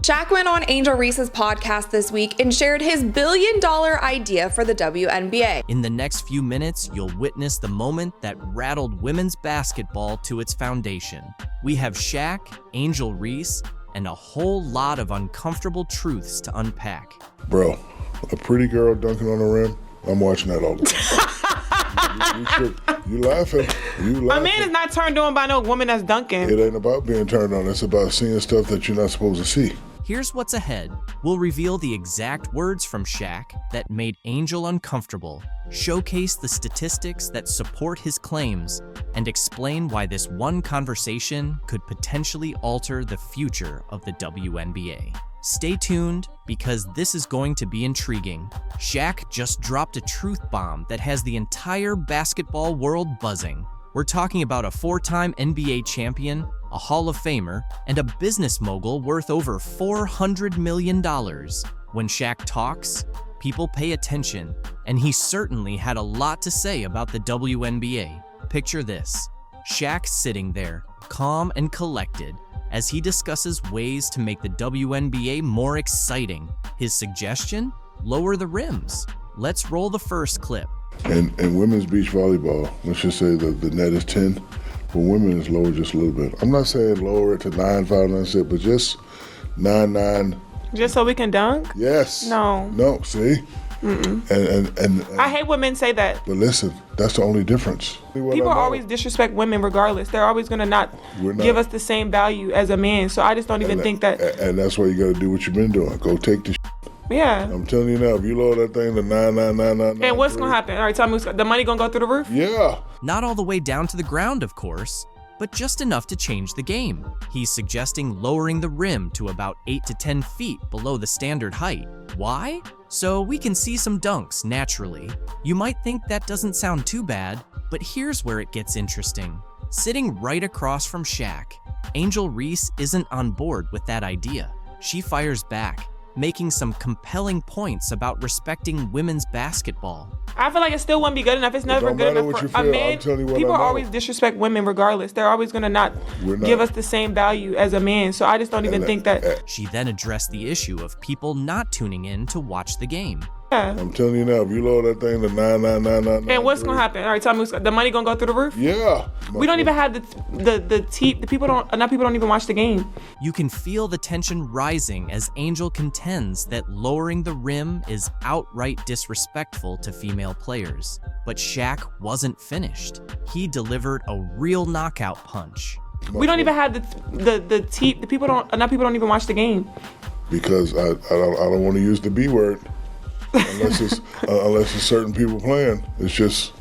Shaq went on Angel Reese's podcast this week and shared his billion-dollar idea for the WNBA. In the next few minutes, you'll witness the moment that rattled women's basketball to its foundation. We have Shaq, Angel Reese, and a whole lot of uncomfortable truths to unpack. Bro, a pretty girl dunking on the rim, I'm watching that all the time. You laughing. A man is not turned on by no woman that's dunking. It ain't about being turned on. It's about seeing stuff that you're not supposed to see. Here's what's ahead. We'll reveal the exact words from Shaq that made Angel uncomfortable, showcase the statistics that support his claims, and explain why this one conversation could potentially alter the future of the WNBA. Stay tuned, because this is going to be intriguing. Shaq just dropped a truth bomb that has the entire basketball world buzzing. We're talking about a 4-time NBA champion, a Hall of Famer, and a business mogul worth over $400 million. When Shaq talks, people pay attention, and he certainly had a lot to say about the WNBA. Picture this: Shaq sitting there, calm and collected, as he discusses ways to make the WNBA more exciting. His suggestion? Lower the rims. Let's roll the first clip. And women's beach volleyball, let's just say that the net is 10. For women, it's lower just a little bit. I'm not saying lower it to 9, 5, 9, 6, but just 9, 9. Just so we can dunk? Yes. No. No, see? And I hate when men say that. But listen, that's the only difference. People always disrespect women regardless. They're always going to not give us the same value as a man. So I just don't even think that. And that's why you got to do what you've been doing. Go take the Yeah. I'm telling you now, if you lower that thing to 9. And what's going to happen? All right, tell me, the money going to go through the roof? Yeah. Not all the way down to the ground, of course, but just enough to change the game. He's suggesting lowering the rim to about 8 to 10 feet below the standard height. Why? So we can see some dunks naturally. You might think that doesn't sound too bad, but here's where it gets interesting. Sitting right across from Shaq, Angel Reese isn't on board with that idea. She fires back, making some compelling points about respecting women's basketball. I feel like it still wouldn't be good enough. It's never good enough for a man. People always disrespect women regardless. They're always going to not give us the same value as a man. So I just don't even think that. She then addressed the issue of people not tuning in to watch the game. Yeah. I'm telling you now, if you lower that thing to 9. And what's going to happen? All right, tell me, the money going to go through the roof? Yeah. We don't even have the people don't even watch the game. You can feel the tension rising as Angel contends that lowering the rim is outright disrespectful to female players. But Shaq wasn't finished. He delivered a real knockout punch. We don't even have the people don't even watch the game. Because I don't want to use the B word. Unless it's certain people playing. It's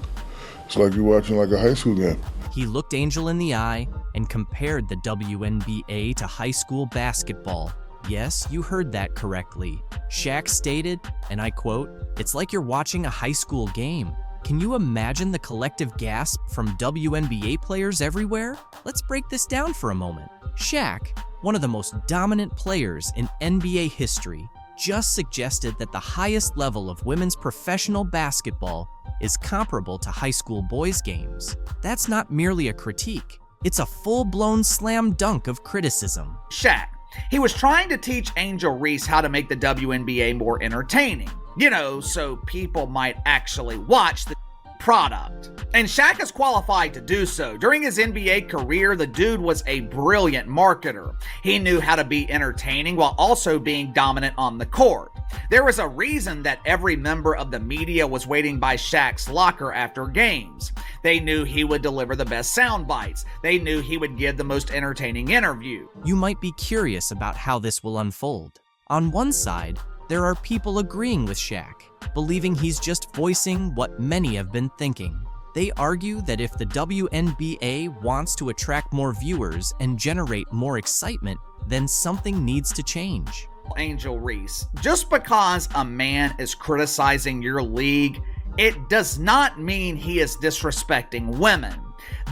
like you're watching like a high school game. He looked Angel in the eye and compared the WNBA to high school basketball. Yes, you heard that correctly. Shaq stated, and I quote, "It's like you're watching a high school game." Can you imagine the collective gasp from WNBA players everywhere? Let's break this down for a moment. Shaq, one of the most dominant players in NBA history, just suggested that the highest level of women's professional basketball is comparable to high school boys' games. That's not merely a critique. It's a full-blown slam dunk of criticism. Shaq, he was trying to teach Angel Reese how to make the WNBA more entertaining. So people might actually watch the product. And Shaq is qualified to do so. During his NBA career, the dude was a brilliant marketer. He knew how to be entertaining while also being dominant on the court. There was a reason that every member of the media was waiting by Shaq's locker after games. They knew he would deliver the best sound bites. They knew he would give the most entertaining interview. You might be curious about how this will unfold. On one side, there are people agreeing with Shaq, believing he's just voicing what many have been thinking. They argue that if the WNBA wants to attract more viewers and generate more excitement, then something needs to change. Angel Reese, just because a man is criticizing your league, it does not mean he is disrespecting women.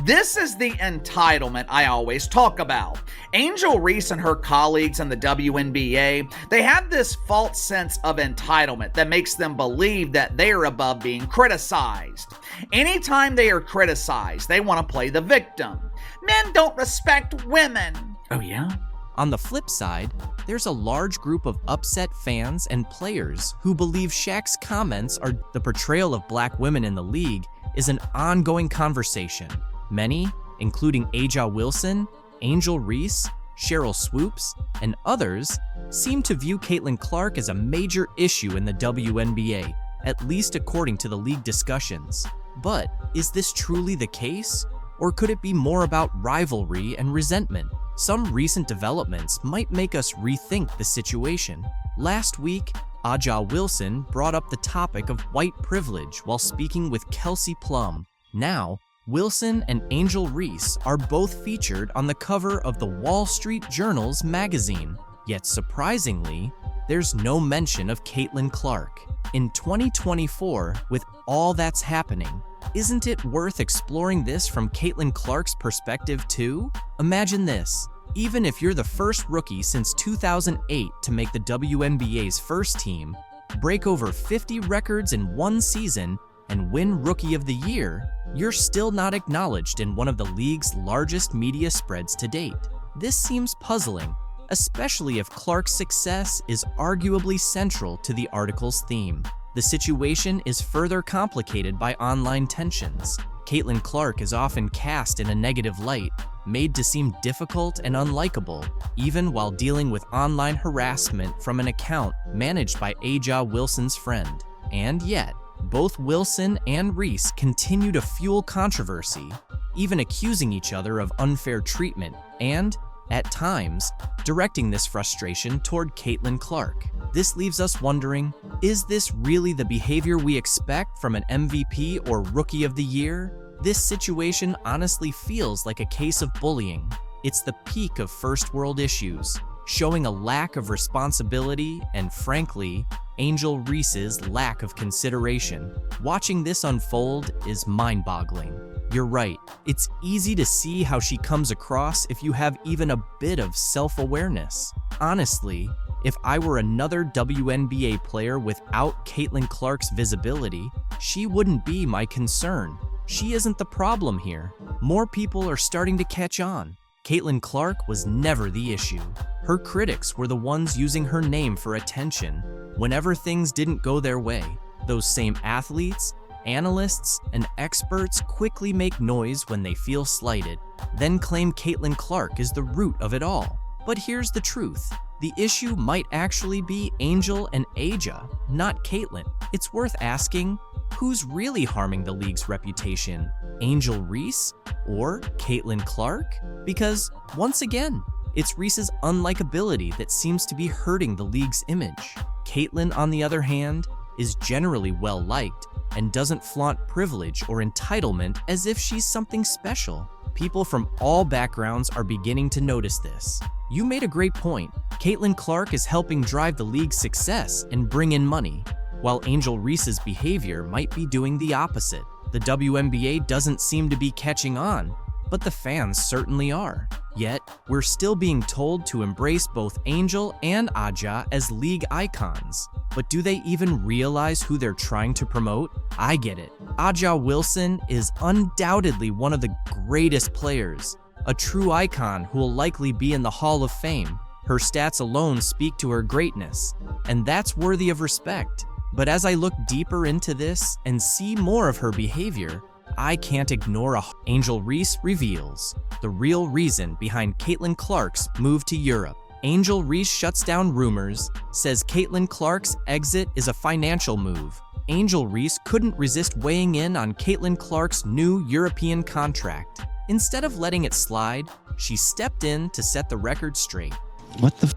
This is the entitlement I always talk about. Angel Reese and her colleagues in the WNBA, they have this false sense of entitlement that makes them believe that they are above being criticized. Anytime they are criticized, they want to play the victim. Men don't respect women. Oh yeah? On the flip side, there's a large group of upset fans and players who believe Shaq's comments are the portrayal of black women in the league is an ongoing conversation. Many, including Aja Wilson, Angel Reese, Cheryl Swoops, and others, seem to view Caitlin Clark as a major issue in the WNBA, at least according to the league discussions. But is this truly the case? Or could it be more about rivalry and resentment? Some recent developments might make us rethink the situation. Last week, Aja Wilson brought up the topic of white privilege while speaking with Kelsey Plum. Now, Wilson and Angel Reese are both featured on the cover of the Wall Street Journal's magazine. Yet surprisingly, there's no mention of Caitlin Clark. In 2024, with all that's happening, isn't it worth exploring this from Caitlin Clark's perspective too? Imagine this. Even if you're the first rookie since 2008 to make the WNBA's first team, break over 50 records in one season, and win Rookie of the Year, you're still not acknowledged in one of the league's largest media spreads to date. This seems puzzling, especially if Clark's success is arguably central to the article's theme. The situation is further complicated by online tensions. Caitlin Clark is often cast in a negative light, made to seem difficult and unlikable, even while dealing with online harassment from an account managed by Aja Wilson's friend. And yet, both Wilson and Reese continue to fuel controversy, even accusing each other of unfair treatment and, at times, directing this frustration toward Caitlin Clark. This leaves us wondering, is this really the behavior we expect from an MVP or Rookie of the Year? This situation honestly feels like a case of bullying. It's the peak of first world issues, showing a lack of responsibility and, frankly, Angel Reese's lack of consideration. Watching this unfold is mind-boggling. You're right, it's easy to see how she comes across if you have even a bit of self-awareness. Honestly, if I were another WNBA player without Caitlin Clark's visibility, she wouldn't be my concern. She isn't the problem here. More people are starting to catch on. Caitlin Clark was never the issue. Her critics were the ones using her name for attention whenever things didn't go their way. Those same athletes, analysts, and experts quickly make noise when they feel slighted, then claim Caitlin Clark is the root of it all. But here's the truth. The issue might actually be Angel and Aja, not Caitlin. It's worth asking, who's really harming the league's reputation? Angel Reese or Caitlin Clark? Because, once again, it's Reese's unlikability that seems to be hurting the league's image. Caitlin, on the other hand, is generally well-liked and doesn't flaunt privilege or entitlement as if she's something special. People from all backgrounds are beginning to notice this. You made a great point. Caitlin Clark is helping drive the league's success and bring in money, while Angel Reese's behavior might be doing the opposite. The WNBA doesn't seem to be catching on, but the fans certainly are. Yet, we're still being told to embrace both Angel and Aja as league icons. But do they even realize who they're trying to promote? I get it. Aja Wilson is undoubtedly one of the greatest players, a true icon who will likely be in the Hall of Fame. Her stats alone speak to her greatness, and that's worthy of respect. But as I look deeper into this and see more of her behavior, I can't ignore Angel Reese reveals the real reason behind Caitlin Clark's move to Europe. Angel Reese shuts down rumors, says Caitlin Clark's exit is a financial move. Angel Reese couldn't resist weighing in on Caitlin Clark's new European contract. Instead of letting it slide, she stepped in to set the record straight. What the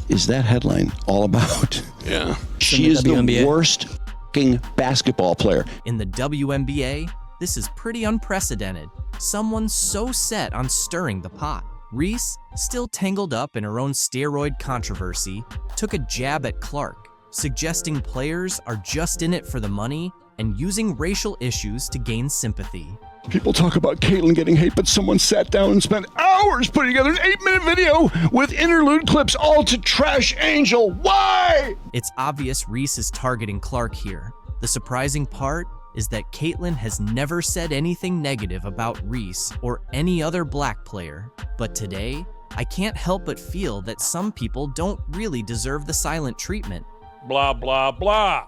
is that headline all about? Yeah. She is the worst basketball player. In the WNBA, this is pretty unprecedented. Someone so set on stirring the pot. Reese, still tangled up in her own steroid controversy, took a jab at Clark, suggesting players are just in it for the money and using racial issues to gain sympathy. People talk about Caitlin getting hate, but someone sat down and spent hours putting together an 8-minute video with interlude clips all to trash Angel. Why? It's obvious Reese is targeting Clark here. The surprising part is that Caitlin has never said anything negative about Reese or any other black player. But today, I can't help but feel that some people don't really deserve the silent treatment. Blah, blah, blah.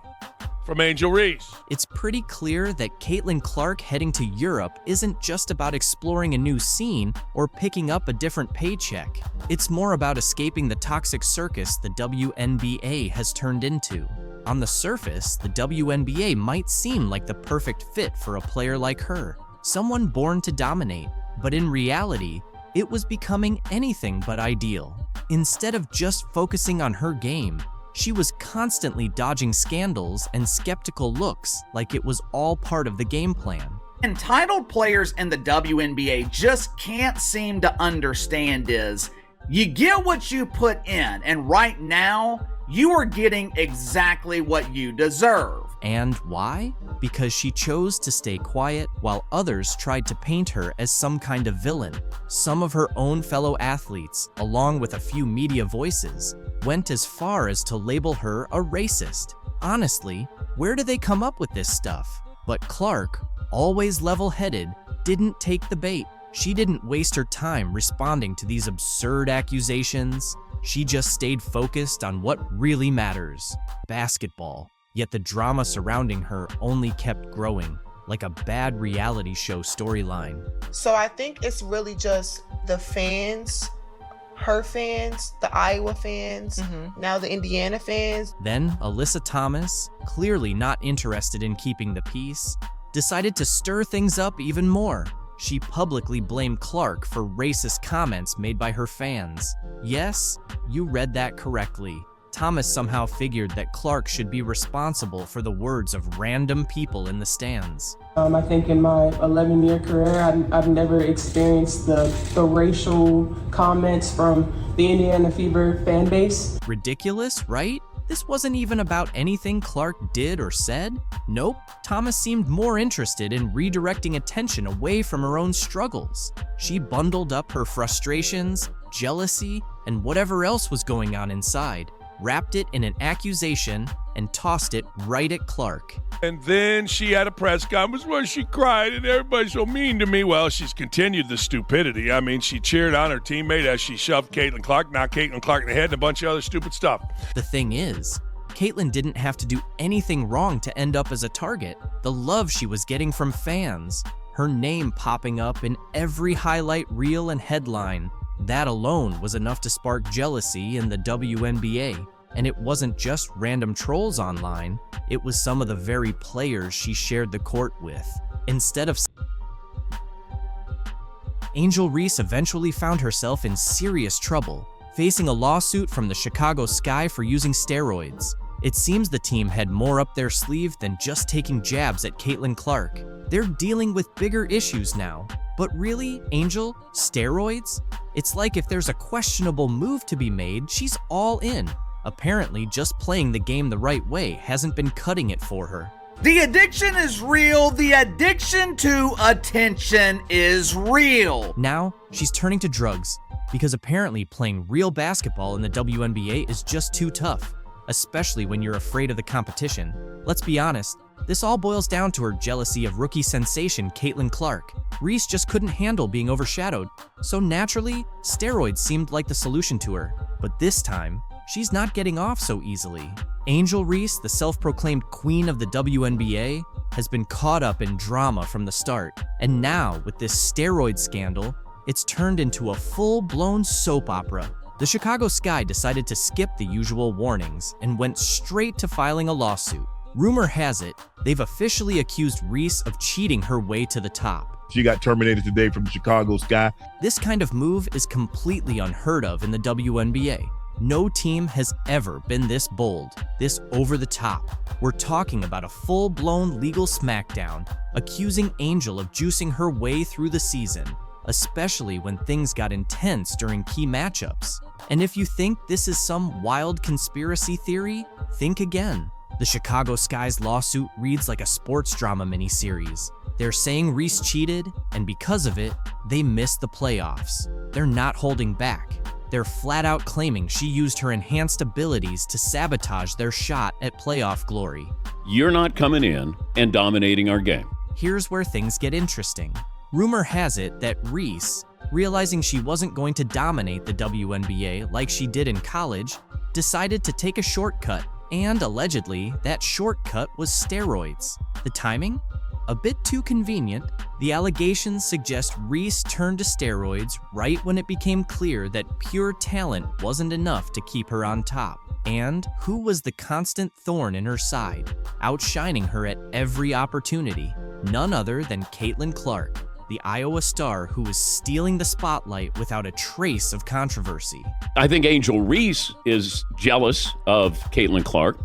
From Angel Reese. It's pretty clear that Caitlin Clark heading to Europe isn't just about exploring a new scene or picking up a different paycheck. It's more about escaping the toxic circus the WNBA has turned into. On the surface, the WNBA might seem like the perfect fit for a player like her, someone born to dominate, but in reality, it was becoming anything but ideal. Instead of just focusing on her game, she was constantly dodging scandals and skeptical looks like it was all part of the game plan. Entitled players in the WNBA just can't seem to understand is, you get what you put in, and right now, you are getting exactly what you deserve. And why? Because she chose to stay quiet while others tried to paint her as some kind of villain. Some of her own fellow athletes, along with a few media voices, went as far as to label her a racist. Honestly, where do they come up with this stuff? But Clark, always level-headed, didn't take the bait. She didn't waste her time responding to these absurd accusations. She just stayed focused on what really matters: basketball. Yet the drama surrounding her only kept growing, like a bad reality show storyline. So I think it's really just the fans, her fans, the Iowa fans, now the Indiana fans. Then Alyssa Thomas, clearly not interested in keeping the peace, decided to stir things up even more. She publicly blamed Clark for racist comments made by her fans. Yes, you read that correctly. Thomas somehow figured that Clark should be responsible for the words of random people in the stands. I think in my 11-year career, I've never experienced the racial comments from the Indiana Fever fan base. Ridiculous, right? This wasn't even about anything Clark did or said. Nope, Thomas seemed more interested in redirecting attention away from her own struggles. She bundled up her frustrations, jealousy, and whatever else was going on inside, wrapped it in an accusation, and tossed it right at Clark. And then she had a press conference where she cried and everybody's so mean to me. Well, she's continued the stupidity. I mean, she cheered on her teammate as she shoved Caitlin Clark, knocked Caitlin Clark in the head, and a bunch of other stupid stuff. The thing is, Caitlin didn't have to do anything wrong to end up as a target. The love she was getting from fans, her name popping up in every highlight reel and headline, that alone was enough to spark jealousy in the WNBA. And it wasn't just random trolls online, it was some of the very players she shared the court with. Instead of Angel Reese eventually found herself in serious trouble, facing a lawsuit from the Chicago Sky for using steroids. It seems the team had more up their sleeve than just taking jabs at Caitlin Clark. They're dealing with bigger issues now. But really, Angel, steroids? It's like if there's a questionable move to be made, she's all in. Apparently, just playing the game the right way hasn't been cutting it for her. The addiction is real. The addiction to attention is real. Now, she's turning to drugs, because apparently playing real basketball in the WNBA is just too tough, especially when you're afraid of the competition. Let's be honest, this all boils down to her jealousy of rookie sensation Caitlin Clark. Reese just couldn't handle being overshadowed, so naturally, steroids seemed like the solution to her. But this time, she's not getting off so easily. Angel Reese, the self-proclaimed queen of the WNBA, has been caught up in drama from the start. And now, with this steroid scandal, it's turned into a full-blown soap opera. The Chicago Sky decided to skip the usual warnings and went straight to filing a lawsuit. Rumor has it, they've officially accused Reese of cheating her way to the top. She got terminated today from the Chicago Sky. This kind of move is completely unheard of in the WNBA. No team has ever been this bold, this over the top. We're talking about a full-blown legal smackdown, accusing Angel of juicing her way through the season, especially when things got intense during key matchups. And if you think this is some wild conspiracy theory, think again. The Chicago Sky's lawsuit reads like a sports drama miniseries. They're saying Reese cheated, and because of it, they missed the playoffs. They're not holding back. They're flat out claiming she used her enhanced abilities to sabotage their shot at playoff glory. You're not coming in and dominating our game. Here's where things get interesting. Rumor has it that Reese, realizing she wasn't going to dominate the WNBA like she did in college, decided to take a shortcut, and allegedly, that shortcut was steroids. The timing? A bit too convenient. The allegations suggest Reese turned to steroids right when it became clear that pure talent wasn't enough to keep her on top. And who was the constant thorn in her side, outshining her at every opportunity? None other than Caitlin Clark, the Iowa star who was stealing the spotlight without a trace of controversy. I think Angel Reese is jealous of Caitlin Clark.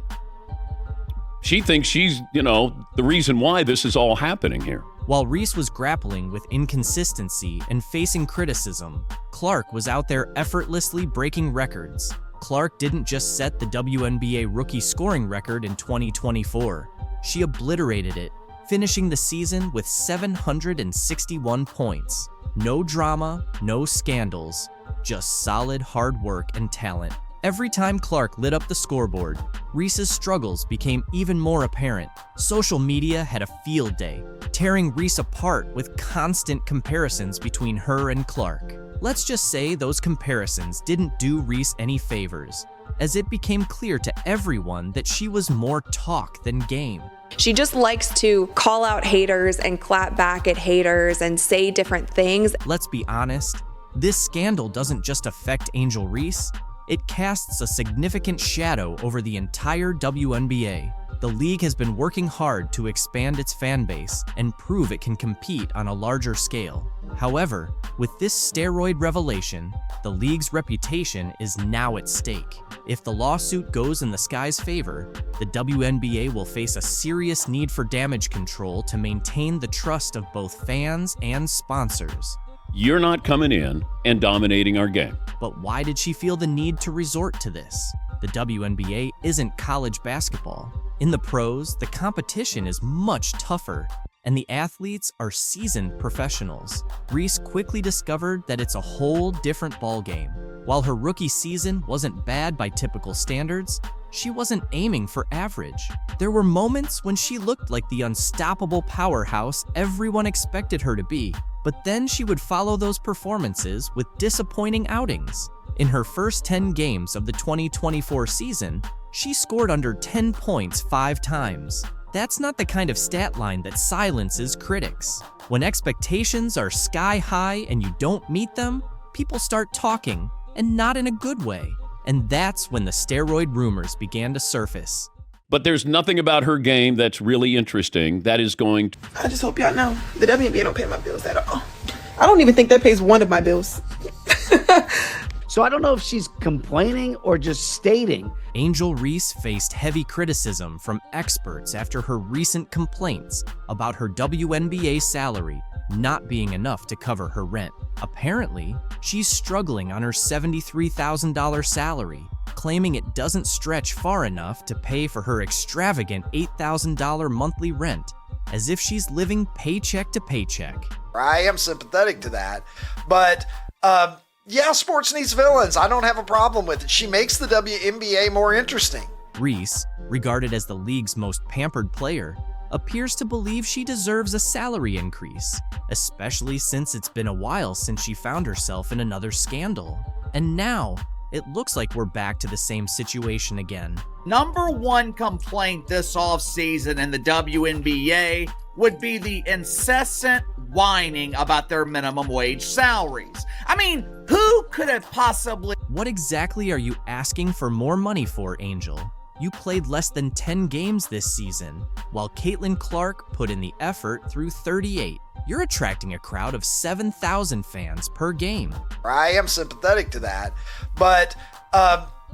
She thinks she's, the reason why this is all happening here. While Reese was grappling with inconsistency and facing criticism, Clark was out there effortlessly breaking records. Clark didn't just set the WNBA rookie scoring record in 2024. She obliterated it, finishing the season with 761 points. No drama, no scandals, just solid hard work and talent. Every time Clark lit up the scoreboard, Reese's struggles became even more apparent. Social media had a field day, tearing Reese apart with constant comparisons between her and Clark. Let's just say those comparisons didn't do Reese any favors, as it became clear to everyone that she was more talk than game. She just likes to call out haters and clap back at haters and say different things. Let's be honest, this scandal doesn't just affect Angel Reese, it casts a significant shadow over the entire WNBA. The league has been working hard to expand its fan base and prove it can compete on a larger scale. However, with this steroid revelation, the league's reputation is now at stake. If the lawsuit goes in the Sky's favor, the WNBA will face a serious need for damage control to maintain the trust of both fans and sponsors. You're not coming in and dominating our game. But why did she feel the need to resort to this? The WNBA isn't college basketball. In the pros, the competition is much tougher, and the athletes are seasoned professionals. Reese quickly discovered that it's a whole different ballgame. While her rookie season wasn't bad by typical standards, she wasn't aiming for average. There were moments when she looked like the unstoppable powerhouse everyone expected her to be, but then she would follow those performances with disappointing outings. In her first 10 games of the 2024 season, she scored under 10 points 5 times. That's not the kind of stat line that silences critics. When expectations are sky high and you don't meet them, people start talking, and not in a good way. And that's when the steroid rumors began to surface. But there's nothing about her game that's really interesting that is going to... I just hope y'all know the WNBA don't pay my bills at all. I don't even think that pays one of my bills. So I don't know if she's complaining or just stating. Angel Reese faced heavy criticism from experts after her recent complaints about her WNBA salary not being enough to cover her rent. Apparently, she's struggling on her $73,000 salary, claiming it doesn't stretch far enough to pay for her extravagant $8,000 monthly rent, as if she's living paycheck to paycheck. I am sympathetic to that, but yeah, sports needs villains. I don't have a problem with it. She makes the WNBA more interesting. Reese, regarded as the league's most pampered player, appears to believe she deserves a salary increase, especially since it's been a while since she found herself in another scandal. And now, it looks like we're back to the same situation again. Number one complaint this offseason in the WNBA would be the incessant whining about their minimum wage salaries. I mean, who could have possibly... What exactly are you asking for more money for, Angel? You played less than 10 games this season, while Caitlin Clark put in the effort through 38. You're attracting a crowd of 7,000 fans per game. I am sympathetic to that, but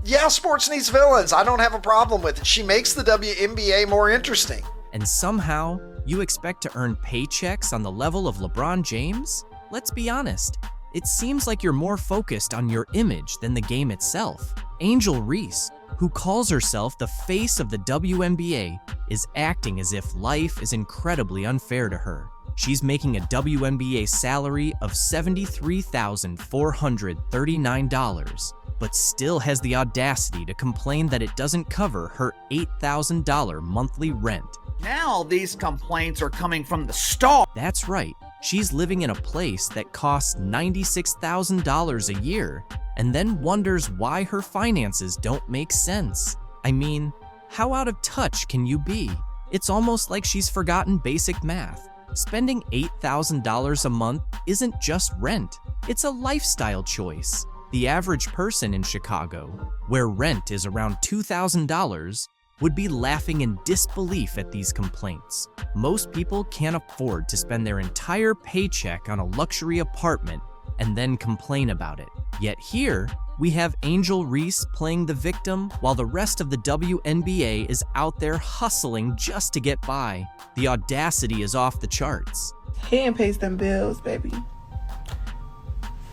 yeah, sports needs villains. I don't have a problem with it. She makes the WNBA more interesting. And somehow, you expect to earn paychecks on the level of LeBron James? Let's be honest, it seems like you're more focused on your image than the game itself. Angel Reese, who calls herself the face of the WNBA, is acting as if life is incredibly unfair to her. She's making a WNBA salary of $73,439, but still has the audacity to complain that it doesn't cover her $8,000 monthly rent. Now these complaints are coming from the star. That's right. She's living in a place that costs $96,000 a year and then wonders why her finances don't make sense. I mean, how out of touch can you be? It's almost like she's forgotten basic math. Spending $8,000 a month isn't just rent, it's a lifestyle choice. The average person in Chicago, where rent is around $2,000, would be laughing in disbelief at these complaints. Most people can't afford to spend their entire paycheck on a luxury apartment and then complain about it. Yet here, we have Angel Reese playing the victim while the rest of the WNBA is out there hustling just to get by. The audacity is off the charts. Hand pays them bills, baby.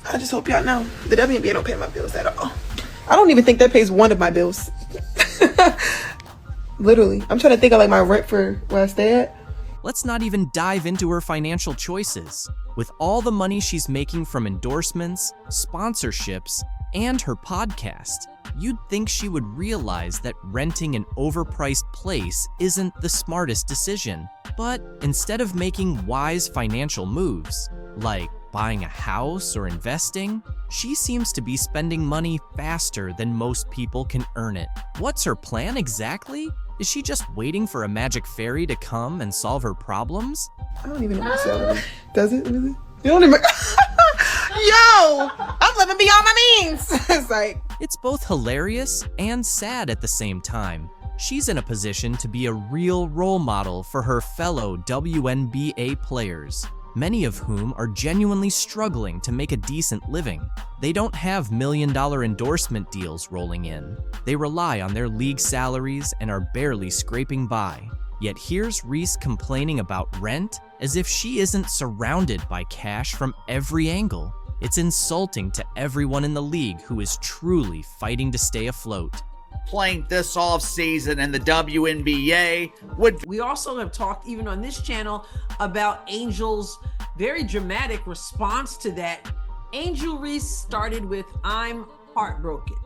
I just hope y'all know the WNBA don't pay my bills at all. I don't even think that pays one of my bills. Literally. I'm trying to think of like my rent for where I stay at. Let's not even dive into her financial choices. With all the money she's making from endorsements, sponsorships, and her podcast, you'd think she would realize that renting an overpriced place isn't the smartest decision. But instead of making wise financial moves, like buying a house or investing, she seems to be spending money faster than most people can earn it. What's her plan exactly? Is she just waiting for a magic fairy to come and solve her problems? I don't even know what salary. Does it really? You don't even. Yo! I'm living beyond my means. It's like. It's both hilarious and sad at the same time. She's in a position to be a real role model for her fellow WNBA players, many of whom are genuinely struggling to make a decent living. They don't have million-dollar endorsement deals rolling in. They rely on their league salaries and are barely scraping by. Yet here's Reese complaining about rent as if she isn't surrounded by cash from every angle. It's insulting to everyone in the league who is truly fighting to stay afloat. Playing this off season in the WNBA would. We also have talked even on this channel about Angel's very dramatic response to that. Angel Reese started with, "I'm heartbroken.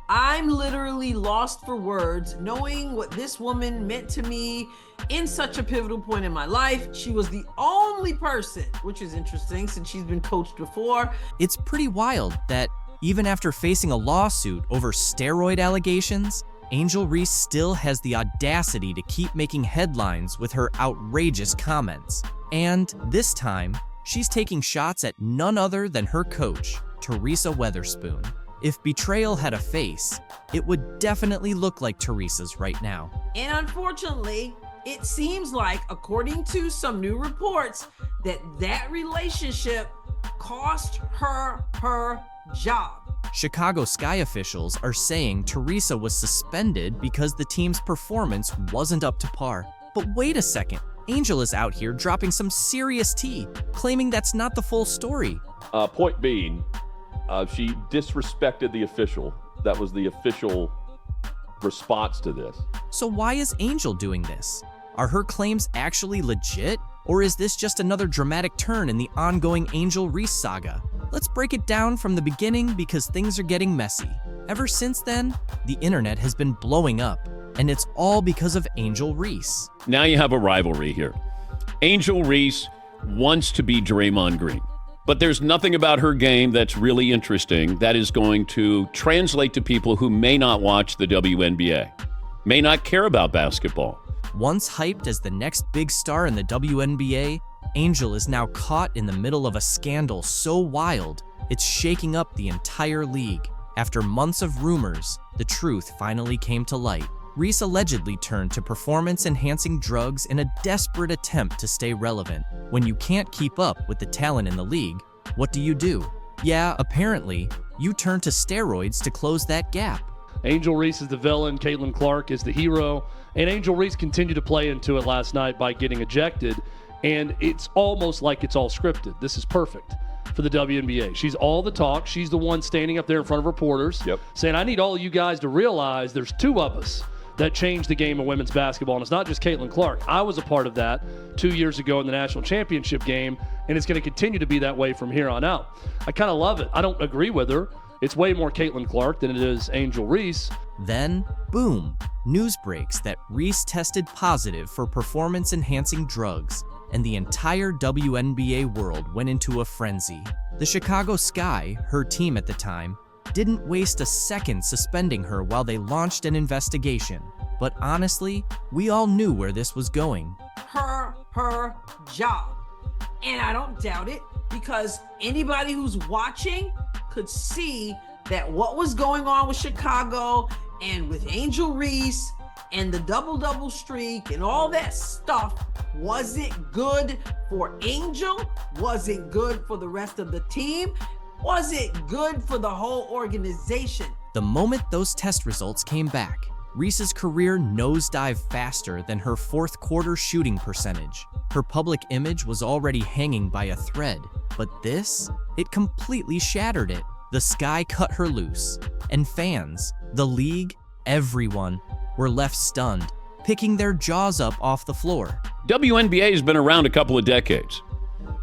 I'm literally lost for words, knowing what this woman meant to me in such a pivotal point in my life. She was the only person," which is interesting since she's been coached before. It's pretty wild that even after facing a lawsuit over steroid allegations, Angel Reese still has the audacity to keep making headlines with her outrageous comments. And this time, she's taking shots at none other than her coach, Teresa Weatherspoon. If betrayal had a face, it would definitely look like Teresa's right now. And unfortunately, it seems like, according to some new reports, that relationship cost her her job. Chicago Sky officials are saying Teresa was suspended because the team's performance wasn't up to par. But wait a second, Angel is out here dropping some serious tea, claiming that's not the full story. Point being, she disrespected the official. That was the official response to this. So why is Angel doing this? Are her claims actually legit? Or is this just another dramatic turn in the ongoing Angel Reese saga? Let's break it down from the beginning because things are getting messy. Ever since then, the internet has been blowing up, and it's all because of Angel Reese. Now you have a rivalry here. Angel Reese wants to be Draymond Green, but there's nothing about her game that's really interesting that is going to translate to people who may not watch the WNBA, may not care about basketball. Once hyped as the next big star in the WNBA, Angel is now caught in the middle of a scandal so wild, it's shaking up the entire league. After months of rumors, the truth finally came to light. Reese allegedly turned to performance-enhancing drugs in a desperate attempt to stay relevant. When you can't keep up with the talent in the league, what do? Yeah, apparently, you turn to steroids to close that gap. Angel Reese is the villain, Caitlin Clark is the hero, and Angel Reese continued to play into it last night by getting ejected, and it's almost like it's all scripted. This is perfect for the WNBA. She's all the talk. She's the one standing up there in front of reporters saying, "I need all of you guys to realize there's two of us that changed the game of women's basketball, and it's not just Caitlin Clark. I was a part of that 2 years ago in the national championship game, and it's going to continue to be that way from here on out." I kind of love it. I don't agree with her. It's way more Caitlin Clark than it is Angel Reese. Then, boom, news breaks that Reese tested positive for performance-enhancing drugs. and the entire WNBA world went into a frenzy. The Chicago Sky, her team at the time, didn't waste a second suspending her while they launched an investigation. But honestly, we all knew where this was going. Her job. And I don't doubt it, because anybody who's watching could see that what was going on with Chicago and with Angel Reese and the double-double streak and all that stuff wasn't good for Angel, wasn't good for the rest of the team, wasn't good for the whole organization. The moment those test results came back, Reese's career nosedived faster than her fourth quarter shooting percentage. Her public image was already hanging by a thread, but this, it completely shattered it. The Sky cut her loose, and fans, the league, everyone were left stunned, picking their jaws up off the floor. WNBA has been around a couple of decades,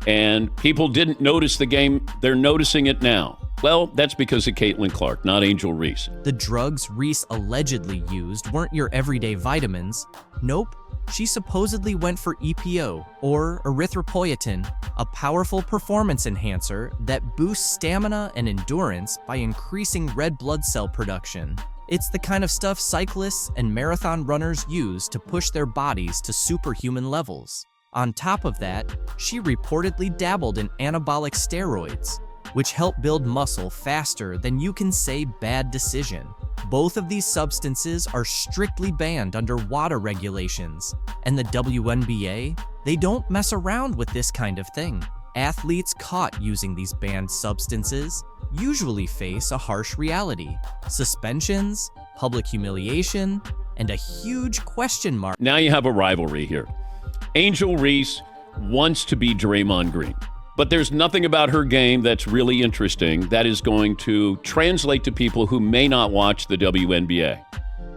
and people didn't notice the game. They're noticing it now. Well, that's because of Caitlin Clark, not Angel Reese. The drugs Reese allegedly used weren't your everyday vitamins. Nope, she supposedly went for EPO, or erythropoietin, a powerful performance enhancer that boosts stamina and endurance by increasing red blood cell production. It's the kind of stuff cyclists and marathon runners use to push their bodies to superhuman levels. On top of that, she reportedly dabbled in anabolic steroids, which help build muscle faster than you can say bad decision. Both of these substances are strictly banned under WADA regulations, and the WNBA, they don't mess around with this kind of thing. Athletes caught using these banned substances usually face a harsh reality: suspensions, public humiliation, and a huge question mark. Now you have a rivalry here. Angel Reese wants to be Draymond Green, but there's nothing about her game that's really interesting that is going to translate to people who may not watch the WNBA,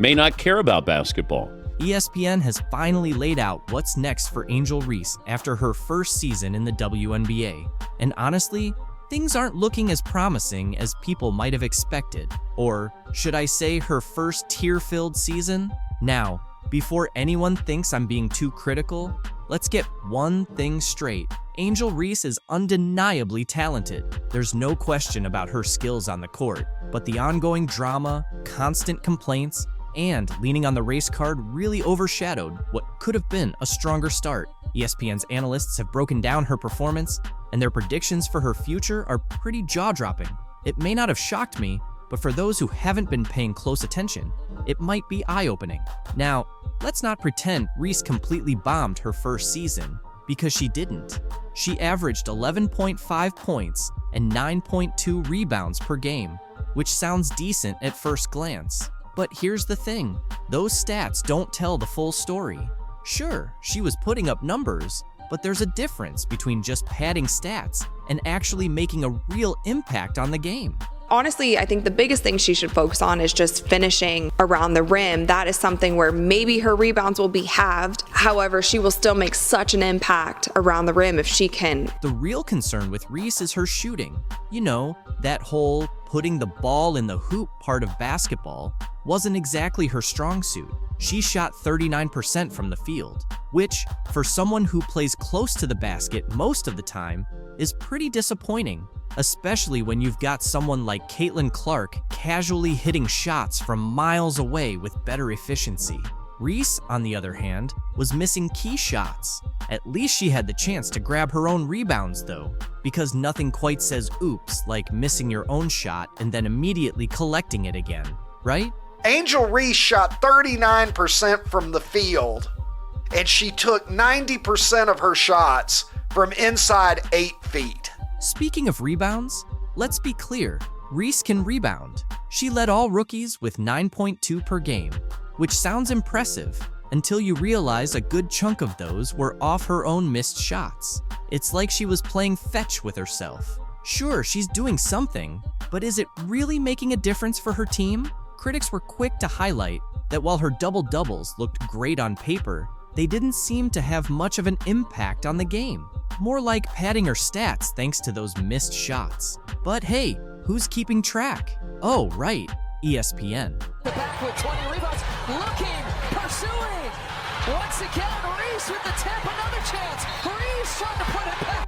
may not care about basketball. ESPN has finally laid out what's next for Angel Reese after her first season in the WNBA. And honestly, things aren't looking as promising as people might have expected. Or should I say her first tear-filled season? Now, before anyone thinks I'm being too critical, let's get one thing straight. Angel Reese is undeniably talented. There's no question about her skills on the court, but the ongoing drama, constant complaints, and leaning on the race card really overshadowed what could have been a stronger start. ESPN's analysts have broken down her performance, and their predictions for her future are pretty jaw-dropping. It may not have shocked me, but for those who haven't been paying close attention, it might be eye-opening. Now, let's not pretend Reese completely bombed her first season, because she didn't. She averaged 11.5 points and 9.2 rebounds per game, which sounds decent at first glance. But here's the thing, those stats don't tell the full story. Sure, she was putting up numbers, but there's a difference between just padding stats and actually making a real impact on the game. Honestly, I think the biggest thing she should focus on is just finishing around the rim. That is something where maybe her rebounds will be halved. However, she will still make such an impact around the rim if she can. The real concern with Reese is her shooting. You know, that whole putting the ball in the hoop part of basketball wasn't exactly her strong suit. She shot 39% from the field, which, for someone who plays close to the basket most of the time, is pretty disappointing, especially when you've got someone like Caitlin Clark casually hitting shots from miles away with better efficiency. Reese, on the other hand, was missing key shots. At least she had the chance to grab her own rebounds though, because nothing quite says oops like missing your own shot and then immediately collecting it again, right? Angel Reese shot 39% from the field, and she took 90% of her shots from inside 8 feet. Speaking of rebounds, let's be clear, Reese can rebound. She led all rookies with 9.2 per game, which sounds impressive until you realize a good chunk of those were off her own missed shots. It's like she was playing fetch with herself. Sure, she's doing something, but is it really making a difference for her team? Critics were quick to highlight that while her double-doubles looked great on paper, they didn't seem to have much of an impact on the game. More like padding her stats thanks to those missed shots. But hey, who's keeping track? Oh, right, ESPN. The back with 20 rebounds, looking, pursuing. Once again, Reese with the tip, another chance. Reese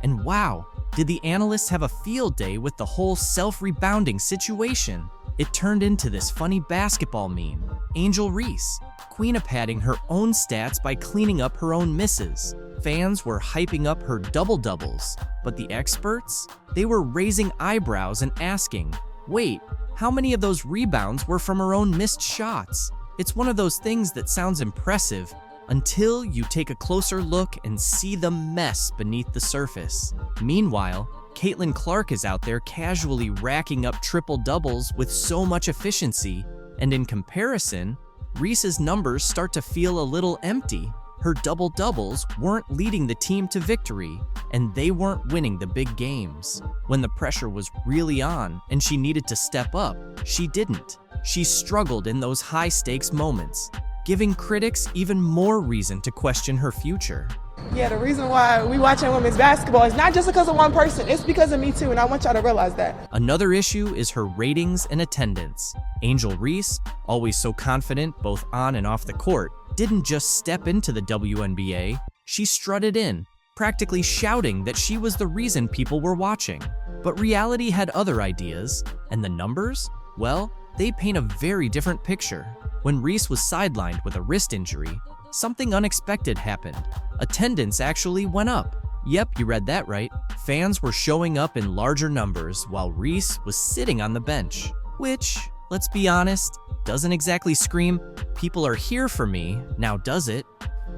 And wow, did the analysts have a field day with the whole self-rebounding situation? It turned into this funny basketball meme. Angel Reese, queen of padding her own stats by cleaning up her own misses. Fans were hyping up her double-doubles, but the experts? They were raising eyebrows and asking, wait, how many of those rebounds were from her own missed shots? It's one of those things that sounds impressive until you take a closer look and see the mess beneath the surface. Meanwhile, Caitlin Clark is out there casually racking up triple-doubles with so much efficiency, and in comparison, Reese's numbers start to feel a little empty. Her double-doubles weren't leading the team to victory, and they weren't winning the big games. When the pressure was really on and she needed to step up, she didn't. She struggled in those high-stakes moments, giving critics even more reason to question her future. Yeah, the reason why we watching women's basketball is not just because of one person, it's because of me too, and I want y'all to realize that. Another issue is her ratings and attendance. Angel Reese, always so confident both on and off the court, didn't just step into the WNBA, she strutted in, practically shouting that she was the reason people were watching. But reality had other ideas, and the numbers? Well, they paint a very different picture. When Reese was sidelined with a wrist injury, something unexpected happened. Attendance actually went up. Yep, you read that right. Fans were showing up in larger numbers while Reese was sitting on the bench, which, let's be honest, doesn't exactly scream, people are here for me, now does it?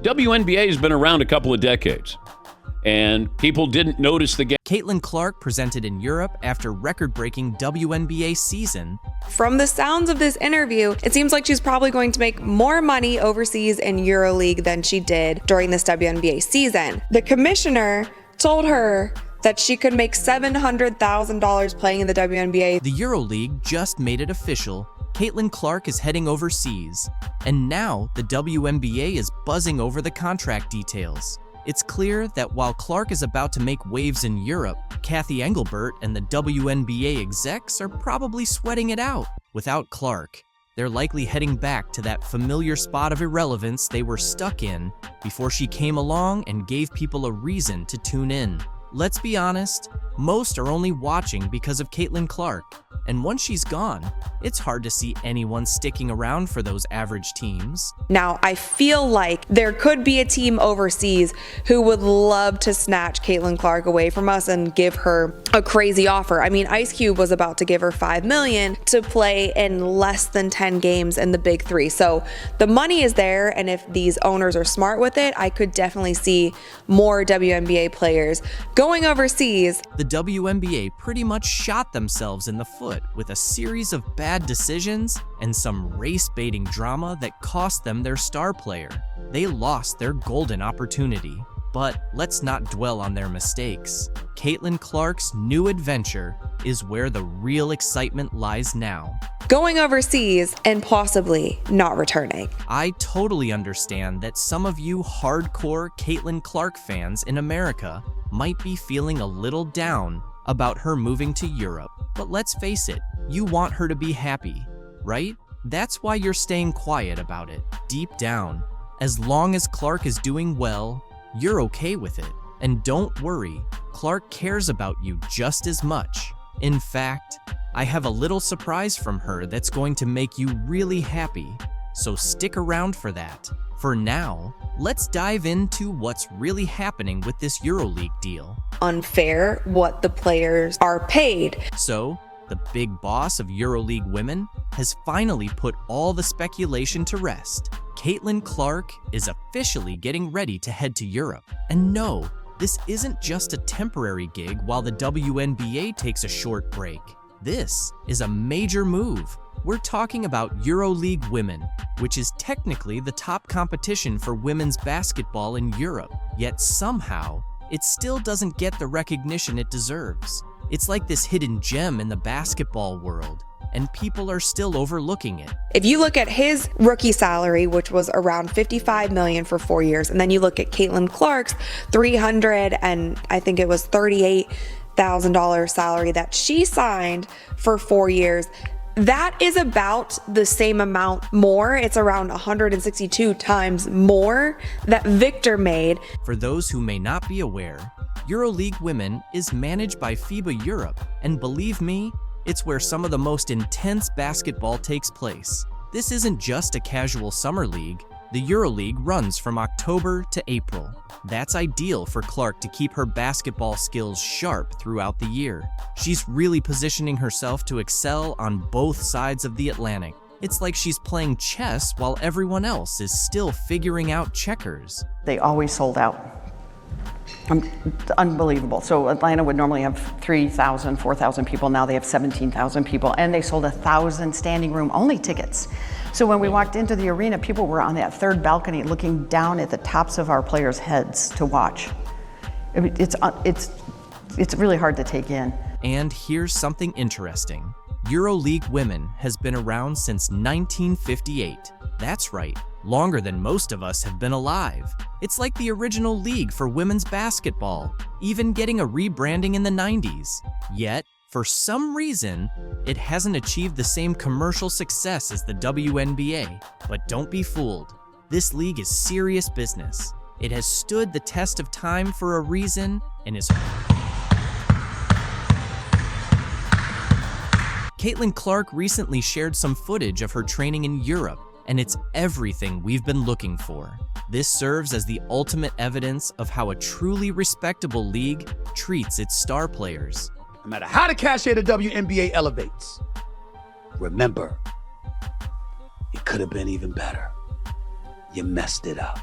WNBA has been around a couple of decades, and people didn't notice the game. Caitlin Clark presented in Europe after record-breaking WNBA season. From the sounds of this interview, it seems like she's probably going to make more money overseas in EuroLeague than she did during this WNBA season. The commissioner told her that she could make $700,000 playing in the WNBA. The EuroLeague just made it official. Caitlin Clark is heading overseas, and now the WNBA is buzzing over the contract details. It's clear that while Clark is about to make waves in Europe, Kathy Engelbert and the WNBA execs are probably sweating it out. Without Clark, they're likely heading back to that familiar spot of irrelevance they were stuck in before she came along and gave people a reason to tune in. Let's be honest, most are only watching because of Caitlin Clark, and once she's gone, it's hard to see anyone sticking around for those average teams. Now, I feel like there could be a team overseas who would love to snatch Caitlin Clark away from us and give her a crazy offer. I mean, Ice Cube was about to give her $5 million to play in less than 10 games in the Big Three. So the money is there, and if these owners are smart with it, I could definitely see more WNBA players going overseas. The WNBA pretty much shot themselves in the foot with a series of bad decisions and some race-baiting drama that cost them their star player. They lost their golden opportunity. But let's not dwell on their mistakes. Caitlin Clark's new adventure is where the real excitement lies now. Going overseas and possibly not returning. I totally understand that some of you hardcore Caitlin Clark fans in America might be feeling a little down about her moving to Europe. But let's face it, you want her to be happy, right? That's why you're staying quiet about it, deep down. As long as Clark is doing well, you're okay with it. And don't worry, Clark cares about you just as much. In fact, I have a little surprise from her that's going to make you really happy. So stick around for that. For now, let's dive into what's really happening with this EuroLeague deal. Unfair what the players are paid. So, the big boss of EuroLeague women has finally put all the speculation to rest. Caitlin Clark is officially getting ready to head to Europe. And no, this isn't just a temporary gig while the WNBA takes a short break. This is a major move. We're talking about EuroLeague Women, which is technically the top competition for women's basketball in Europe. Yet somehow, it still doesn't get the recognition it deserves. It's like this hidden gem in the basketball world, and people are still overlooking it. If you look at his rookie salary, which was around $55 million for 4 years, and then you look at Caitlin Clark's $300 and I think it was $38,000 salary that she signed for 4 years, that is about the same amount more. It's around 162 times more that Victor made. For those who may not be aware, EuroLeague Women is managed by FIBA Europe, and believe me, it's where some of the most intense basketball takes place. This isn't just a casual summer league. The EuroLeague runs from October to April. That's ideal for Clark to keep her basketball skills sharp throughout the year. She's really positioning herself to excel on both sides of the Atlantic. It's like she's playing chess while everyone else is still figuring out checkers. They always sold out. Unbelievable. So Atlanta would normally have 3,000, 4,000 people. Now they have 17,000 people, and they sold 1,000 standing room only tickets. So when we walked into the arena, people were on that third balcony looking down at the tops of our players' heads to watch. I mean, it's really hard to take in. And here's something interesting. EuroLeague Women has been around since 1958. That's right, longer than most of us have been alive. It's like the original league for women's basketball, even getting a rebranding in the 90s. Yet, for some reason, it hasn't achieved the same commercial success as the WNBA. But don't be fooled. This league is serious business. It has stood the test of time for a reason and is... Caitlin Clark recently shared some footage of her training in Europe, and it's everything we've been looking for. This serves as the ultimate evidence of how a truly respectable league treats its star players. No matter how the cachet of the WNBA elevates, remember, it could have been even better. You messed it up.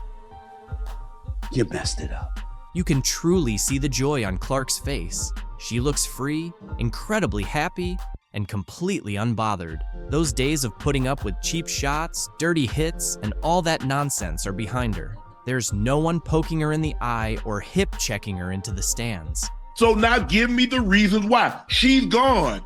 You messed it up. You can truly see the joy on Clark's face. She looks free, incredibly happy, and completely unbothered. Those days of putting up with cheap shots, dirty hits, and all that nonsense are behind her. There's no one poking her in the eye or hip-checking her into the stands. So now give me the reasons why. She's gone.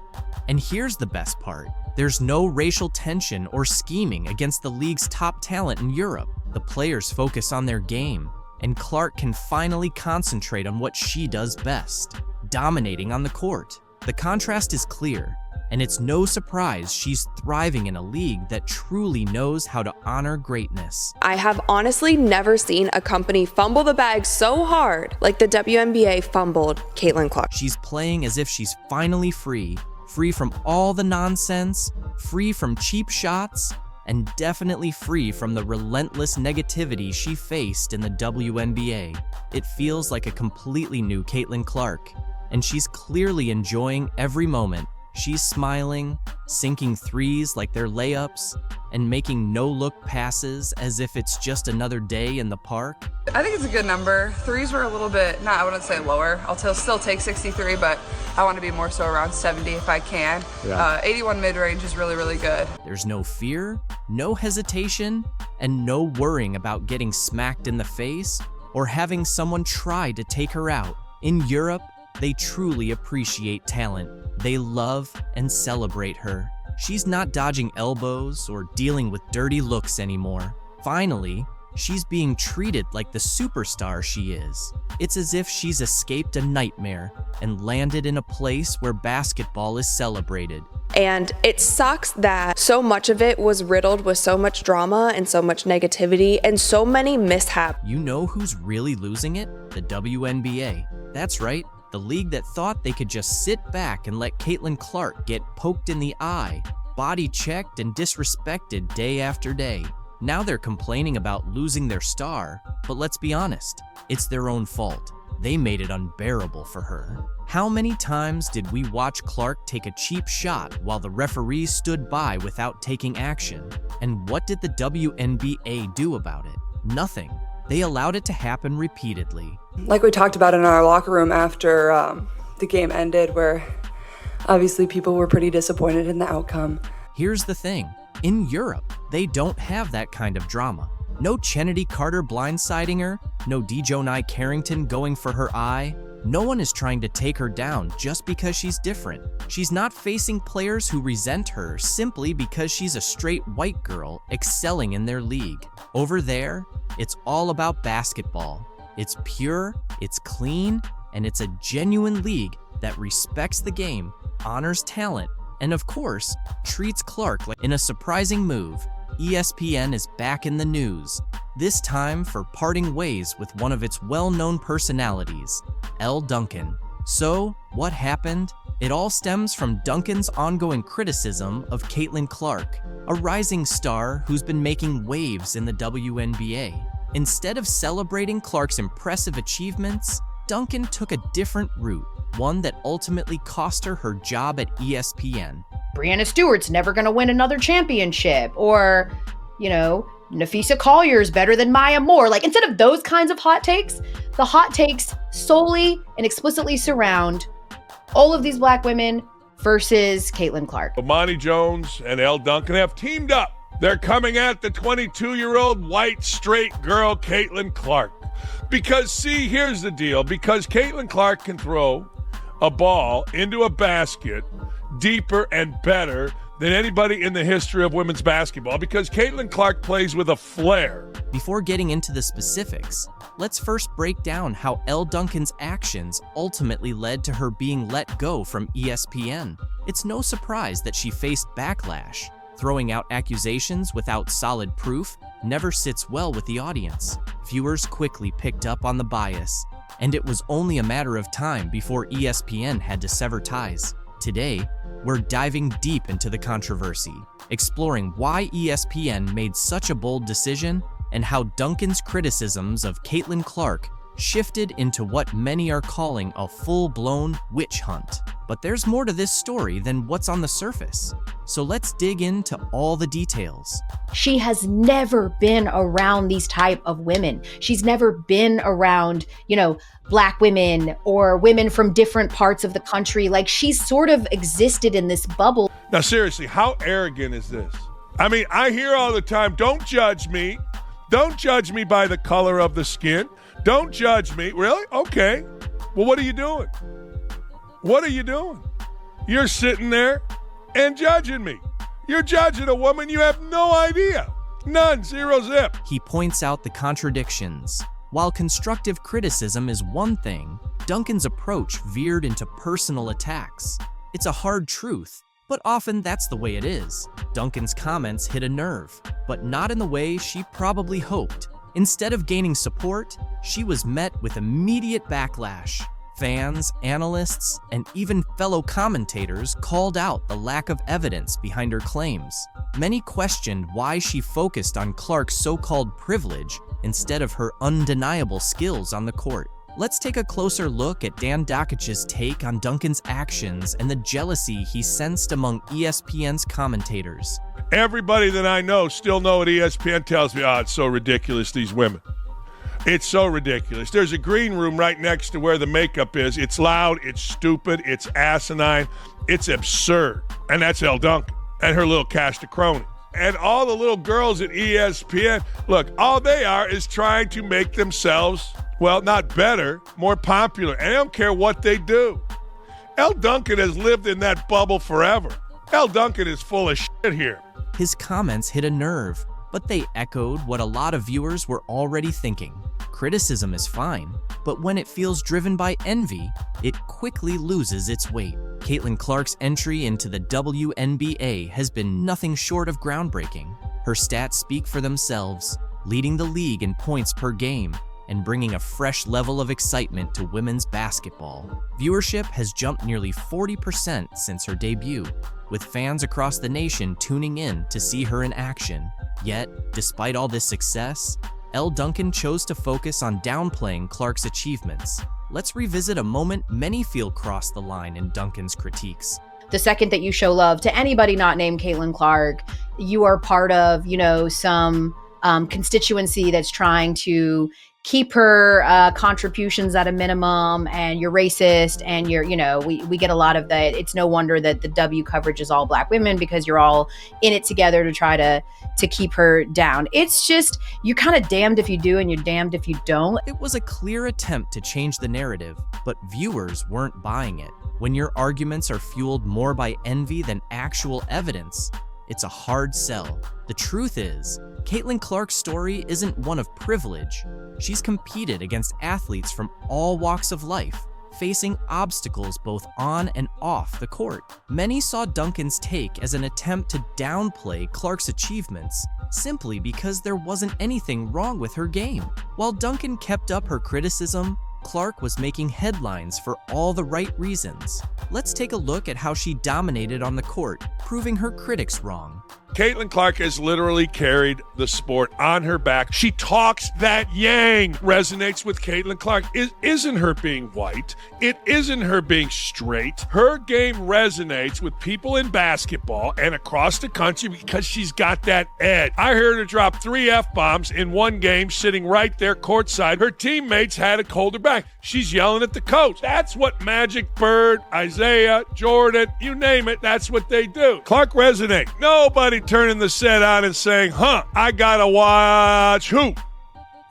And here's the best part. There's no racial tension or scheming against the league's top talent in Europe. The players focus on their game, and Clark can finally concentrate on what she does best, dominating on the court. The contrast is clear, and it's no surprise she's thriving in a league that truly knows how to honor greatness. I have honestly never seen a company fumble the bag so hard like the WNBA fumbled Caitlin Clark. She's playing as if she's finally free from all the nonsense, free from cheap shots, and definitely free from the relentless negativity she faced in the WNBA. It feels like a completely new Caitlin Clark, and she's clearly enjoying every moment. She's smiling, sinking threes like they're layups, and making no-look passes as if it's just another day in the park. I think it's a good number. Threes were a little bit, I wouldn't say lower. I'll still take 63, but I want to be more so around 70 if I can. Yeah. 81 mid-range is really, really good. There's no fear, no hesitation, and no worrying about getting smacked in the face or having someone try to take her out. In Europe, they truly appreciate talent. They love and celebrate her. She's not dodging elbows or dealing with dirty looks anymore. Finally, she's being treated like the superstar she is. It's as if she's escaped a nightmare and landed in a place where basketball is celebrated. And it sucks that so much of it was riddled with so much drama and so much negativity and so many mishaps. You know who's really losing it? The WNBA. That's right. The league that thought they could just sit back and let Caitlin Clark get poked in the eye, body checked and disrespected day after day. Now they're complaining about losing their star, but let's be honest, it's their own fault. They made it unbearable for her. How many times did we watch Clark take a cheap shot while the referees stood by without taking action? And what did the WNBA do about it? Nothing. They allowed it to happen repeatedly. Like we talked about in our locker room after the game ended, where obviously people were pretty disappointed in the outcome. Here's the thing. In Europe, they don't have that kind of drama. No Chennedy Carter blindsiding her, no Dejonai Carrington going for her eye. No one is trying to take her down just because she's different. She's not facing players who resent her simply because she's a straight white girl excelling in their league. Over there, it's all about basketball. It's pure, it's clean, and it's a genuine league that respects the game, honors talent, and of course, treats Clark like. In a surprising move, ESPN is back in the news. this time for parting ways with one of its well-known personalities, Elle Duncan. So, what happened? It all stems from Duncan's ongoing criticism of Caitlin Clark, a rising star who's been making waves in the WNBA. Instead of celebrating Clark's impressive achievements, Duncan took a different route, one that ultimately cost her her job at ESPN. Breanna Stewart's never going to win another championship, or, Nafisa Collier's better than Maya Moore. Like, instead of those kinds of hot takes, the hot takes solely and explicitly surround all of these black women versus Caitlin Clark. Imani Jones and Elle Duncan have teamed up. They're coming at the 22-year-old white straight girl, Caitlin Clark. Because, see, here's the deal. Because Caitlin Clark can throw a ball into a basket deeper and better than anybody in the history of women's basketball, because Caitlin Clark plays with a flair. Before getting into the specifics, let's first break down how Elle Duncan's actions ultimately led to her being let go from ESPN. It's no surprise that she faced backlash. Throwing out accusations without solid proof never sits well with the audience. Viewers quickly picked up on the bias, and it was only a matter of time before ESPN had to sever ties. Today, we're diving deep into the controversy, exploring why ESPN made such a bold decision and how Duncan's criticisms of Caitlin Clark shifted into what many are calling a full-blown witch hunt. But there's more to this story than what's on the surface. So let's dig into all the details. She has never been around these type of women. She's never been around, black women or women from different parts of the country. Like, she's sort of existed in this bubble. Now, seriously, how arrogant is this? I mean, I hear all the time, don't judge me. Don't judge me by the color of the skin. Don't judge me. Really? Okay. Well, what are you doing? What are you doing? You're sitting there and judging me. You're judging a woman you have no idea. None. Zero zip. He points out the contradictions. While constructive criticism is one thing, Duncan's approach veered into personal attacks. It's a hard truth, but often that's the way it is. Duncan's comments hit a nerve, but not in the way she probably hoped. Instead of gaining support, she was met with immediate backlash. Fans, analysts, and even fellow commentators called out the lack of evidence behind her claims. Many questioned why she focused on Clark's so-called privilege instead of her undeniable skills on the court. Let's take a closer look at Dan Dakich's take on Duncan's actions and the jealousy he sensed among ESPN's commentators. Everybody that I know still know what ESPN tells me. Oh, it's so ridiculous, these women. It's so ridiculous. There's a green room right next to where the makeup is. It's loud, it's stupid, it's asinine, it's absurd. And that's Elle Duncan and her little cast of cronies. And all the little girls at ESPN, look, all they are is trying to make themselves, well, not better, more popular. And I don't care what they do. Elle Duncan has lived in that bubble forever. Elle Duncan is full of shit here. His comments hit a nerve, but they echoed what a lot of viewers were already thinking. Criticism is fine, but when it feels driven by envy, it quickly loses its weight. Caitlin Clark's entry into the WNBA has been nothing short of groundbreaking. Her stats speak for themselves, leading the league in points per game and bringing a fresh level of excitement to women's basketball. Viewership has jumped nearly 40% since her debut, with fans across the nation tuning in to see her in action. Yet, despite all this success, Elle Duncan chose to focus on downplaying Clark's achievements. Let's revisit a moment many feel crossed the line in Duncan's critiques. The second that you show love to anybody not named Caitlin Clark, you are part of, some constituency that's trying to keep her contributions at a minimum, and you're racist, and we get a lot of that. It's no wonder that the W coverage is all black women, because you're all in it together to try to keep her down. It's just, you're kind of damned if you do and you're damned if you don't. It was a clear attempt to change the narrative, but viewers weren't buying it. When your arguments are fueled more by envy than actual evidence, it's a hard sell. The truth is, Caitlin Clark's story isn't one of privilege. She's competed against athletes from all walks of life, facing obstacles both on and off the court. Many saw Duncan's take as an attempt to downplay Clark's achievements simply because there wasn't anything wrong with her game. While Duncan kept up her criticism, Clark was making headlines for all the right reasons. Let's take a look at how she dominated on the court, proving her critics wrong. Caitlin Clark has literally carried the sport on her back. She talks that yang. Resonates with Caitlin Clark. It isn't her being white. It isn't her being straight. Her game resonates with people in basketball and across the country because she's got that edge. I heard her drop 3 F-bombs in one game sitting right there courtside. Her teammates had to hold her back. She's yelling at the coach. That's what Magic, Bird, Isaiah, Jordan, you name it, that's what they do. Clark resonates. Nobody turning the set on and saying, I gotta watch who?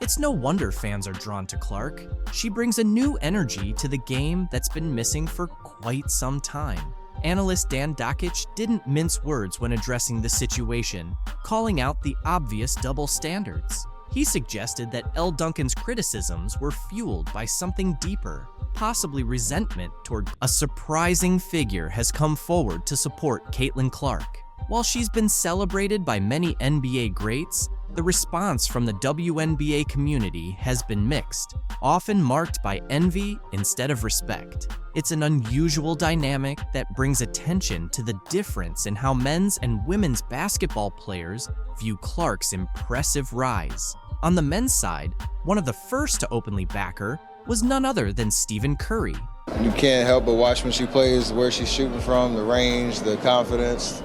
It's no wonder fans are drawn to Clark. She brings a new energy to the game that's been missing for quite some time. Analyst Dan Dakich didn't mince words when addressing the situation, calling out the obvious double standards. He suggested that Elle Duncan's criticisms were fueled by something deeper, possibly resentment toward a surprising figure has come forward to support Caitlin Clark. While she's been celebrated by many NBA greats, the response from the WNBA community has been mixed, often marked by envy instead of respect. It's an unusual dynamic that brings attention to the difference in how men's and women's basketball players view Clark's impressive rise. On the men's side, one of the first to openly back her was none other than Stephen Curry. You can't help but watch when she plays, where she's shooting from, the range, the confidence,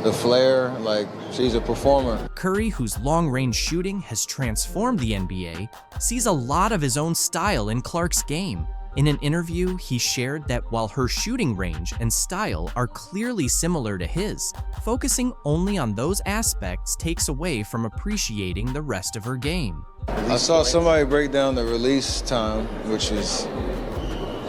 the flair, like she's a performer. Curry, whose long-range shooting has transformed the NBA, sees a lot of his own style in Clark's game. In an interview, he shared that while her shooting range and style are clearly similar to his, focusing only on those aspects takes away from appreciating the rest of her game. I saw somebody break down the release time, which is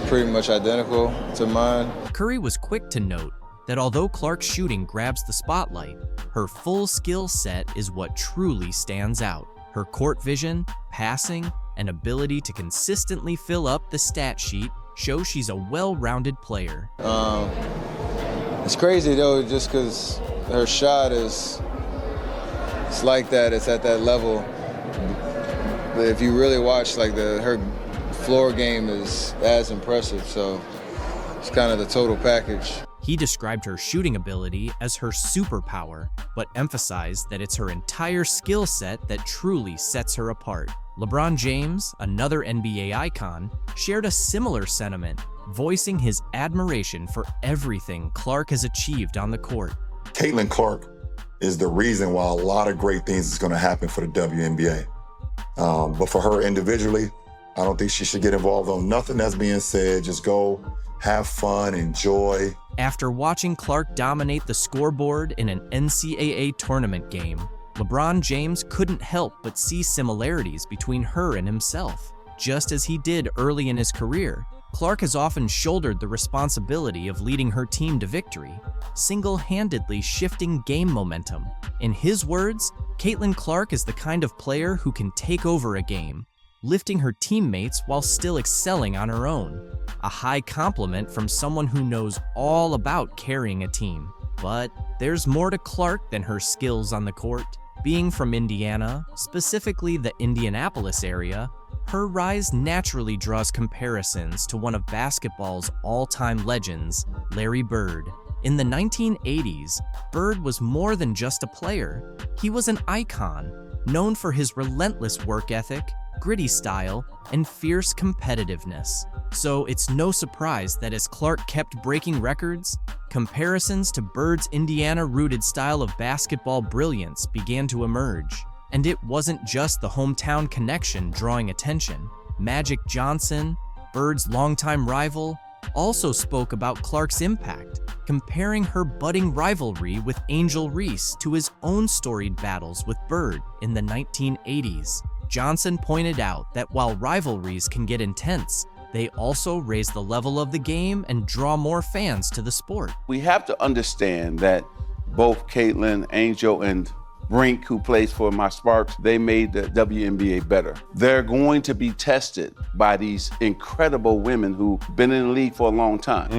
pretty much identical to mine. Curry was quick to note that although Clark's shooting grabs the spotlight, her full skill set is what truly stands out. Her court vision, passing, and ability to consistently fill up the stat sheet show she's a well-rounded player. It's crazy though, just because her shot it's like that, it's at that level. But if you really watch, like her floor game is as impressive, so it's kind of the total package. He described her shooting ability as her superpower, but emphasized that it's her entire skill set that truly sets her apart. LeBron James, another NBA icon, shared a similar sentiment, voicing his admiration for everything Clark has achieved on the court. Caitlin Clark is the reason why a lot of great things is going to happen for the WNBA. But for her individually, I don't think she should get involved on nothing that's being said. Just go, have fun, enjoy. After watching Clark dominate the scoreboard in an NCAA tournament game, LeBron James couldn't help but see similarities between her and himself. Just as he did early in his career, Clark has often shouldered the responsibility of leading her team to victory, single-handedly shifting game momentum. In his words, Caitlin Clark is the kind of player who can take over a game, lifting her teammates while still excelling on her own. A high compliment from someone who knows all about carrying a team. But there's more to Clark than her skills on the court. Being from Indiana, specifically the Indianapolis area, her rise naturally draws comparisons to one of basketball's all-time legends, Larry Bird. In the 1980s, Bird was more than just a player. He was an icon, known for his relentless work ethic, gritty style, and fierce competitiveness. So it's no surprise that as Clark kept breaking records, comparisons to Bird's Indiana-rooted style of basketball brilliance began to emerge. And it wasn't just the hometown connection drawing attention. Magic Johnson, Bird's longtime rival, also spoke about Clark's impact, comparing her budding rivalry with Angel Reese to his own storied battles with Bird in the 1980s. Johnson pointed out that while rivalries can get intense, they also raise the level of the game and draw more fans to the sport. We have to understand that both Caitlin, Angel, and Brink, who plays for my Sparks, they made the WNBA better. They're going to be tested by these incredible women who've been in the league for a long time.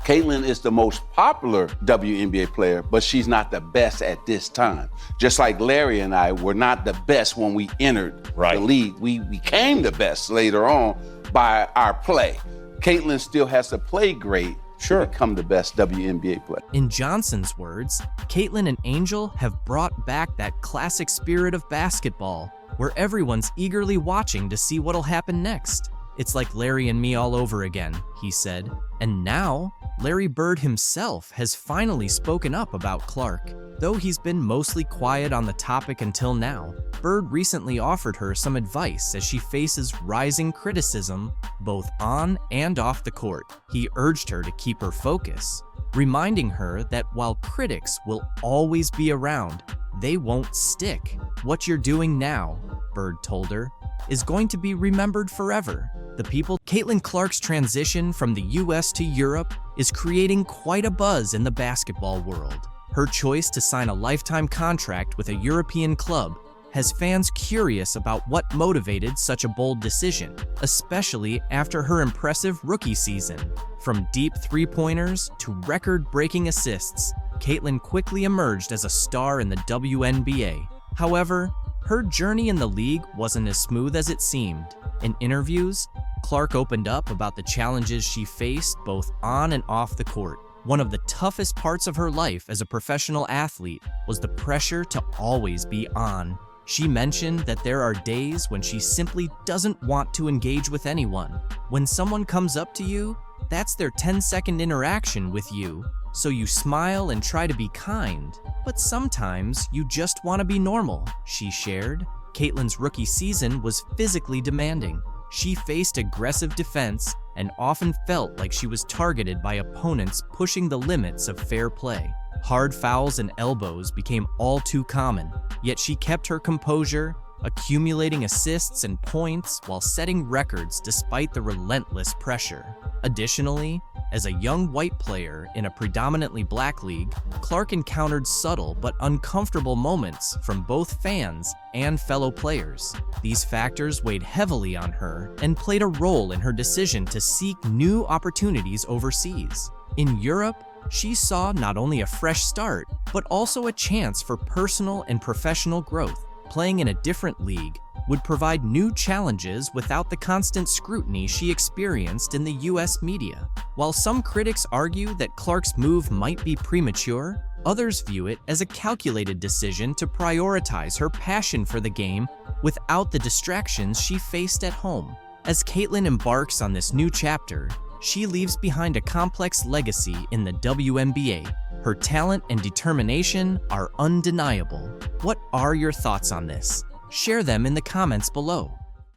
Caitlin is the most popular WNBA player, but she's not the best at this time. Just like Larry and I were not the best when we entered the league. We became the best later on by our play. Caitlin still has to play great to become the best WNBA player. In Johnson's words, Caitlin and Angel have brought back that classic spirit of basketball, where everyone's eagerly watching to see what'll happen next. It's like Larry and me all over again, he said. And now, Larry Bird himself has finally spoken up about Clark. Though he's been mostly quiet on the topic until now, Bird recently offered her some advice as she faces rising criticism both on and off the court. He urged her to keep her focus, reminding her that while critics will always be around, they won't stick. What you're doing now, Bird told her, is going to be remembered forever. The people. Caitlin Clark's transition from the US to Europe is creating quite a buzz in the basketball world. Her choice to sign a lifetime contract with a European club has fans curious about what motivated such a bold decision, especially after her impressive rookie season. From deep three-pointers to record-breaking assists, Caitlin quickly emerged as a star in the WNBA. However, her journey in the league wasn't as smooth as it seemed. In interviews, Clark opened up about the challenges she faced both on and off the court. One of the toughest parts of her life as a professional athlete was the pressure to always be on. She mentioned that there are days when she simply doesn't want to engage with anyone. When someone comes up to you, that's their 10-second interaction with you, so you smile and try to be kind. But sometimes you just want to be normal, she shared. Caitlin's rookie season was physically demanding. She faced aggressive defense and often felt like she was targeted by opponents pushing the limits of fair play. Hard fouls and elbows became all too common, yet she kept her composure, accumulating assists and points while setting records despite the relentless pressure. Additionally, as a young white player in a predominantly black league, Clark encountered subtle but uncomfortable moments from both fans and fellow players. These factors weighed heavily on her and played a role in her decision to seek new opportunities overseas. In Europe, she saw not only a fresh start, but also a chance for personal and professional growth. Playing in a different league would provide new challenges without the constant scrutiny she experienced in the US media. While some critics argue that Clark's move might be premature, others view it as a calculated decision to prioritize her passion for the game without the distractions she faced at home. As Caitlin embarks on this new chapter, she leaves behind a complex legacy in the WNBA. Her talent and determination are undeniable. What are your thoughts on this? Share them in the comments below.